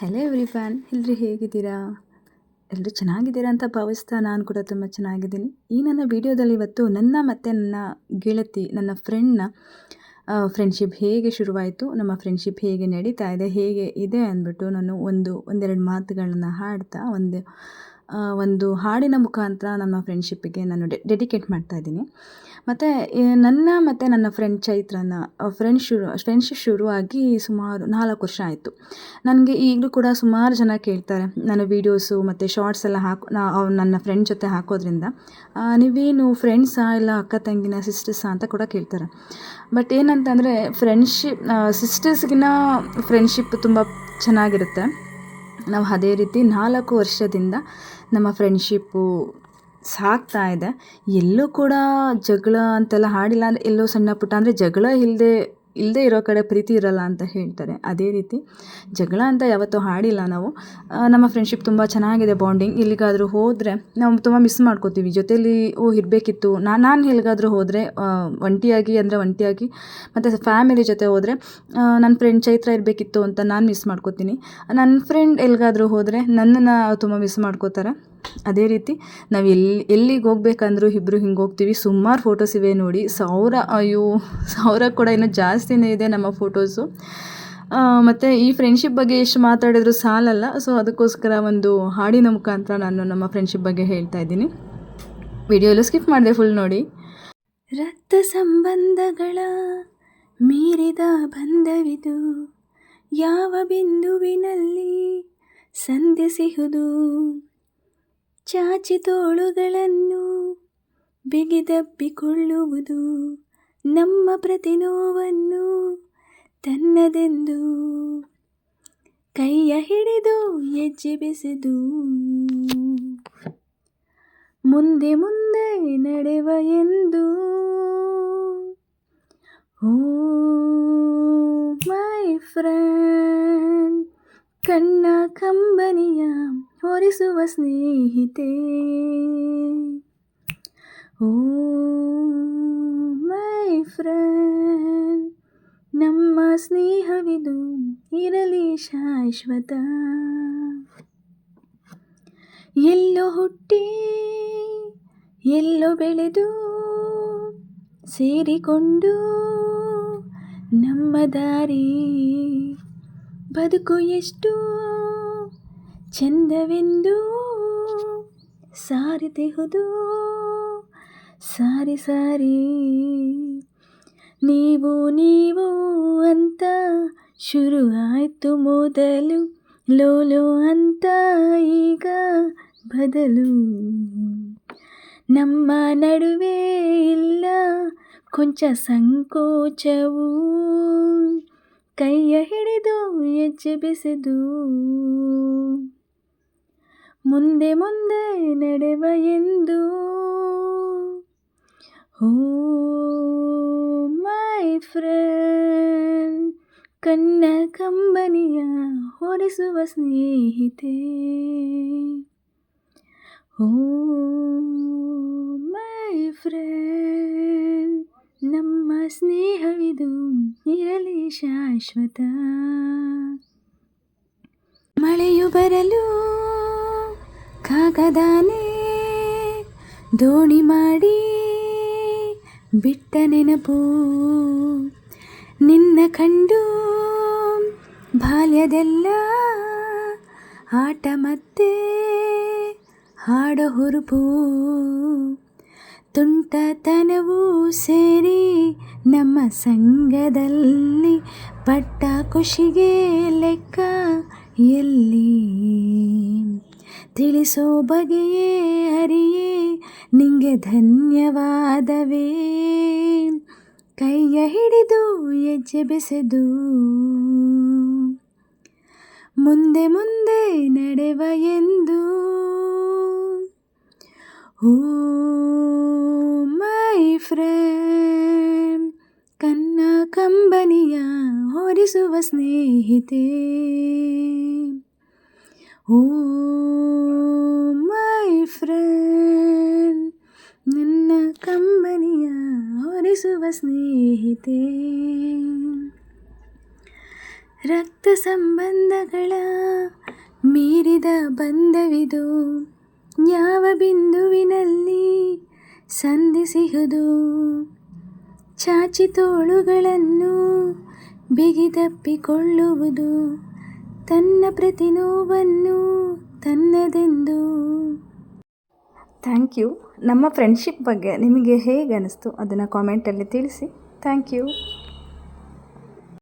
Hello everyone, ಎಲ್ಲರೂ ಹೇಗಿದ್ದೀರಾ? ಎಲ್ಲರೂ ಚೆನ್ನಾಗಿದ್ದೀರಾ ಅಂತ ಭಾವಿಸ್ತಾ ನಾನು ಕೂಡ ತುಂಬ ಚೆನ್ನಾಗಿದ್ದೀನಿ. ಈ ನನ್ನ ವಿಡಿಯೋದಲ್ಲಿ ಇವತ್ತು ನನ್ನ ಮತ್ತು ನನ್ನ ಗೆಳತಿ, ನನ್ನ ಫ್ರೆಂಡ್ನ ಫ್ರೆಂಡ್ಶಿಪ್ ಹೇಗೆ ಶುರುವಾಯಿತು, ನಮ್ಮ ಫ್ರೆಂಡ್ಶಿಪ್ ಹೇಗೆ ನಡೀತಾ ಇದೆ, ಹೇಗೆ ಇದೆ ಅಂದ್ಬಿಟ್ಟು ನಾನು ಒಂದೆರಡು ಮಾತುಗಳನ್ನು ಹಾಡ್ತಾ ಒಂದು ಹಾಡಿನ ಮುಖಾಂತರ ನಮ್ಮ ಫ್ರೆಂಡ್ಶಿಪ್ಪಿಗೆ ನಾನು ಡೆಡಿಕೇಟ್ ಮಾಡ್ತಾ ಇದ್ದೀನಿ. ಮತ್ತು ನನ್ನ ಫ್ರೆಂಡ್ ಚೈತ್ರನ ಫ್ರೆಂಡ್ಶಿಪ್ ಶುರುವಾಗಿ ಸುಮಾರು 4 ವರ್ಷ ಆಯಿತು. ನನಗೆ ಈಗಲೂ ಕೂಡ ಸುಮಾರು ಜನ ಕೇಳ್ತಾರೆ, ನನ್ನ ವೀಡಿಯೋಸು ಮತ್ತು ಶಾರ್ಟ್ಸ್ ಎಲ್ಲ ನನ್ನ ಫ್ರೆಂಡ್ ಜೊತೆ ಹಾಕೋದ್ರಿಂದ ನೀವೇನು ಫ್ರೆಂಡ್ಸಾ ಇಲ್ಲ ಅಕ್ಕ ತಂಗಿನ ಸಿಸ್ಟರ್ಸಾ ಅಂತ ಕೂಡ ಕೇಳ್ತಾರೆ. ಬಟ್ ಏನಂತಂದರೆ ಸಿಸ್ಟರ್ಸ್ಗಿನ್ನ ಫ್ರೆಂಡ್ಶಿಪ್ ತುಂಬ ಚೆನ್ನಾಗಿರುತ್ತೆ. ನಾವು ಅದೇ ರೀತಿ 4 ವರ್ಷದಿಂದ ನಮ್ಮ ಫ್ರೆಂಡ್ಶಿಪ್ಪು ಸಾಗ್ತಾ ಇದೆ. ಎಲ್ಲೂ ಕೂಡ ಜಗಳ ಅಂತೆಲ್ಲ ಹಾಡಿಲ್ಲ. ಅಂದರೆ ಎಲ್ಲೋ ಸಣ್ಣ ಪುಟ್ಟ, ಅಂದರೆ ಜಗಳ ಇಲ್ಲದೆ ಇರೋ ಕಡೆ ಪ್ರೀತಿ ಇರಲ್ಲ ಅಂತ ಹೇಳ್ತಾರೆ. ಅದೇ ರೀತಿ ಜಗಳ ಅಂತ ಯಾವತ್ತೂ ಹಾಡಿಲ್ಲ ನಾವು. ನಮ್ಮ ಫ್ರೆಂಡ್ಶಿಪ್ ತುಂಬ ಚೆನ್ನಾಗಿದೆ. ಬಾಂಡಿಂಗ್ ಎಲ್ಲಿಗಾದರೂ ಹೋದರೆ ನಾವು ತುಂಬ ಮಿಸ್ ಮಾಡ್ಕೋತೀವಿ. ಜೊತೇಲಿ ಇರಬೇಕಿತ್ತು. ನಾನು ಎಲ್ಲಿಗಾದರೂ ಹೋದರೆ ಒಂಟಿಯಾಗಿ ಮತ್ತು ಫ್ಯಾಮಿಲಿ ಜೊತೆ ಹೋದರೆ ನನ್ನ ಫ್ರೆಂಡ್ ಚೈತ್ರ ಇರಬೇಕಿತ್ತು ಅಂತ ನಾನು ಮಿಸ್ ಮಾಡ್ಕೋತೀನಿ. ನನ್ನ ಫ್ರೆಂಡ್ ಎಲ್ಲಿಗಾದರೂ ಹೋದರೆ ನನ್ನನ್ನು ತುಂಬ ಮಿಸ್ ಮಾಡ್ಕೋತಾರೆ. ಅದೇ ರೀತಿ ನಾವು ಎಲ್ಲಿಗೆ ಹೋಗ್ಬೇಕಂದ್ರೂ ಇಬ್ಬರು ಹಿಂಗೆ ಹೋಗ್ತೀವಿ. ಸುಮಾರು ಫೋಟೋಸ್ ಇವೆ ನೋಡಿ, 1000 ಕೂಡ ಇನ್ನೂ ಜಾಸ್ತಿನೇ ಇದೆ ನಮ್ಮ ಫೋಟೋಸು. ಮತ್ತು ಈ ಫ್ರೆಂಡ್ಶಿಪ್ ಬಗ್ಗೆ ಎಷ್ಟು ಮಾತಾಡಿದ್ರು ಸಾಲಲ್ಲ. ಸೊ ಅದಕ್ಕೋಸ್ಕರ ಒಂದು ಹಾಡಿನ ಮುಖಾಂತರ ನಾನು ನಮ್ಮ ಫ್ರೆಂಡ್ಶಿಪ್ ಬಗ್ಗೆ ಹೇಳ್ತಾ ಇದ್ದೀನಿ. ವಿಡಿಯೋಲು ಸ್ಕಿಪ್ ಮಾಡಿದೆ, ಫುಲ್ ನೋಡಿ. ರಕ್ತ ಸಂಬಂಧಗಳ ಮೀರಿದ ಬಂಧವಿದು, ಯಾವ ಬಿಂದುವಿನಲ್ಲಿ ಸಂಧಿಸಿಹುದು, ಚಾಚಿ ತೋಳುಗಳನ್ನು ಬಿಗಿದಪ್ಪಿಕೊಳ್ಳುವುದು, ನಮ್ಮ ಪ್ರತಿ ನೋವನ್ನು ತನ್ನದೆಂದು ಕೈಯ ಹಿಡಿದು ಹೆಜ್ಜೆ ಬೆಸೆದು ಮುಂದೆ ಮುಂದೆ ನಡೆವ ಎಂದು. ಓ ಮೈ ಫ್ರೆಂಡ್, ಕಣ್ಣ ಕಂಬನಿಯ ಹೊರಿಸುವ ಸ್ನೇಹಿತೆ. ಓ ಮೈ ಫ್ರೆಂಡ್, ನಮ್ಮ ಸ್ನೇಹವಿದು ಇರಲಿ ಶಾಶ್ವತ. ಎಲ್ಲೋ ಹುಟ್ಟಿ ಎಲ್ಲೋ ಬೆಳೆದು ಸೇರಿಕೊಂಡು ನಮ್ಮ ದಾರಿ ಬದುಕು ಎಷ್ಟು ಚಂದವೆಂದು ಸಾರಿತೆಹುದು ಸಾರಿ ಸಾರಿ. ನೀವು ಅಂತ ಶುರು ಆಯಿತು ಮೊದಲು, ಲೋಲೋ ಅಂತ ಈಗ ಬದಲು. ನಮ್ಮ ನಡುವೆ ಇಲ್ಲ ಕೊಂಚ ಸಂಕೋಚವು, ಕೈಯ ಹಿಡಿದು ಹೆಜ್ಜೆ ಬೆಸೆದು ಮುಂದೆ ಮುಂದೆ ನಡೆವ ಎಂದು. ಓ ಮೈ ಫ್ರೆಂಡ್, ಕಣ್ಣ ಕಂಬನಿಯ ಹೊರಿಸುವ ಸ್ನೇಹಿತೆ. ಓ ಮೈ ಫ್ರೆಂಡ್, ನಮ್ಮ ಸ್ನೇಹವಿದು ಇರಲಿ ಶಾಶ್ವತ. ಮಳೆಯು ಬರಲು ಕಾಗದಾನೆ ದೋಣಿ ಮಾಡಿ ಬಿಟ್ಟ ನೆನಪು, ನಿನ್ನ ಕಂಡು ಬಾಲ್ಯದೆಲ್ಲ ಆಟ ಮತ್ತೆ ಹಾಡೋ ಹುರುಪು, ತುಂಟತನವೂ ಸೇರಿ ನಮ್ಮ ಸಂಗದಲ್ಲಿ ಪಟ್ಟ ಖುಷಿಗೆ ಲೆಕ್ಕ ಎಲ್ಲಿ, ತಿಳಿಸೋ ಬಗೆಯೇ ಹರಿಯೇ ನಿಂಗೆ ಧನ್ಯವಾದವೇ, ಕೈಯ ಹಿಡಿದು ಹೆಜ್ಜೆ ಬೆಸೆದು ಮುಂದೆ ಮುಂದೆ ನಡೆವ ಎಂದು. ಓ ಮೈ ಫ್ರೆಂಡ್, ಕಣ್ಣ ಕಂಬನಿಯ ಹೊರಿಸುವ ಸ್ನೇಹಿತೆ. ಓ ಮೈ ಫ್ರೆಂಡ್, ನನ್ನ ಕಂಬನಿಯ ಹೊರಿಸುವ ಸ್ನೇಹಿತೆ. ರಕ್ತ ಸಂಬಂಧಗಳ ಬೆರೆದ ಬಂಧವಿದು, ಯಾವ ಬಿಂದುವಿನಲ್ಲಿ ಸಂಧಿಸಿಹುದು. ಚಾಚಿ ತೋಳುಗಳನ್ನು ಬಿಗಿದಪ್ಪಿಕೊಳ್ಳುವುದು, ತನ್ನ ಪ್ರತಿ ನೋವನ್ನು ತನ್ನದೆಂದು. Thank you. ನಮ್ಮ ಫ್ರೆಂಡ್ಶಿಪ್ ಬಗ್ಗೆ ನಿಮಗೆ ಹೇಗೆ ಅನಿಸ್ತು ಅದನ್ನು ಕಾಮೆಂಟಲ್ಲಿ ತಿಳಿಸಿ. Thank you.